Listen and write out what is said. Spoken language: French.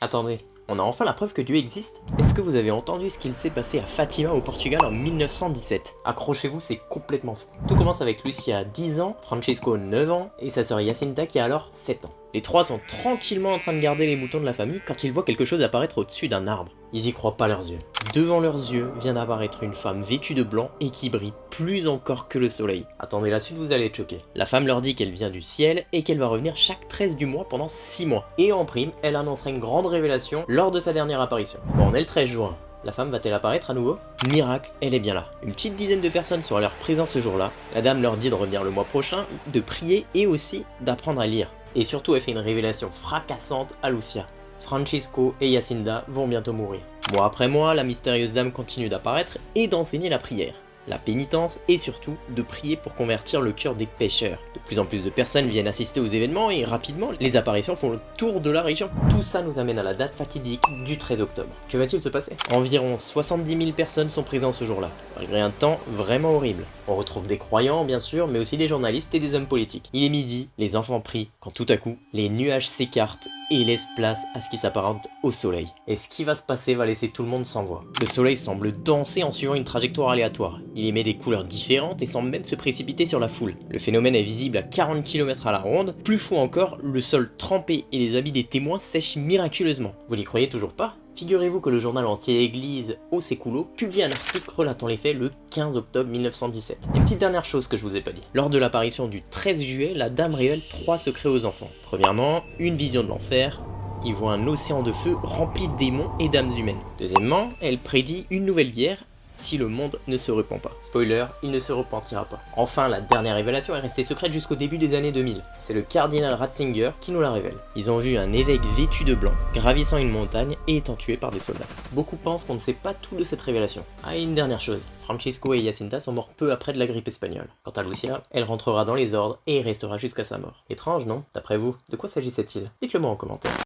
Attendez, on a enfin la preuve que Dieu existe? Est-ce que vous avez entendu ce qu'il s'est passé à Fatima au Portugal en 1917? Accrochez-vous, c'est complètement fou. Tout commence avec Lucia, 10 ans, Francisco, 9 ans, et sa sœur Jacinta qui a alors 7 ans. Les trois sont tranquillement en train de garder les moutons de la famille quand ils voient quelque chose apparaître au-dessus d'un arbre. Ils y croient pas leurs yeux. Devant leurs yeux vient d'apparaître une femme vêtue de blanc et qui brille plus encore que le soleil. Attendez, la suite vous allez être choqués. La femme leur dit qu'elle vient du ciel et qu'elle va revenir chaque 13 du mois pendant 6 mois. Et en prime, elle annoncera une grande révélation lors de sa dernière apparition. Bon, on est le 13 juin. La femme va-t-elle apparaître à nouveau? Miracle, elle est bien là. Une petite dizaine de personnes sont à leur présence ce jour-là. La dame leur dit de revenir le mois prochain, de prier et aussi d'apprendre à lire. Et surtout, elle fait une révélation fracassante à Lucia. Francisco et Jacinta vont bientôt mourir. Mois après mois, la mystérieuse dame continue d'apparaître et d'enseigner la prière, la pénitence et surtout de prier pour convertir le cœur des pécheurs. De plus en plus de personnes viennent assister aux événements et rapidement, les apparitions font le tour de la région. Tout ça nous amène à la date fatidique du 13 octobre. Que va-t-il se passer? Environ 70 000 personnes sont présentes ce jour-là, malgré un temps vraiment horrible. On retrouve des croyants bien sûr, mais aussi des journalistes et des hommes politiques. Il est midi, les enfants prient, quand tout à coup, les nuages s'écartent et laissent place à ce qui s'apparente au soleil. Et ce qui va se passer va laisser tout le monde sans voix. Le soleil semble danser en suivant une trajectoire aléatoire. Il émet des couleurs différentes et semble même se précipiter sur la foule. Le phénomène est visible à 40 km à la ronde. Plus fou encore, le sol trempé et les habits des témoins sèchent miraculeusement. Vous n'y croyez toujours pas? Figurez-vous que le journal Anti-Église au Século publie un article relatant les faits le 15 octobre 1917. Et une petite dernière chose que je vous ai pas dit. Lors de l'apparition du 13 juillet, la dame révèle 3 secrets aux enfants. Premièrement, une vision de l'enfer. Ils voient un océan de feu rempli de démons et d'âmes humaines. Deuxièmement, elle prédit une nouvelle guerre si le monde ne se repent pas. Spoiler, il ne se repentira pas. Enfin, la dernière révélation est restée secrète jusqu'au début des années 2000. C'est le cardinal Ratzinger qui nous la révèle. Ils ont vu un évêque vêtu de blanc, gravissant une montagne et étant tué par des soldats. Beaucoup pensent qu'on ne sait pas tout de cette révélation. Ah, et une dernière chose, Francisco et Jacinta sont morts peu après de la grippe espagnole. Quant à Lucia, elle rentrera dans les ordres et restera jusqu'à sa mort. Étrange, non? D'après vous, de quoi s'agissait-il? Dites-le moi en commentaire.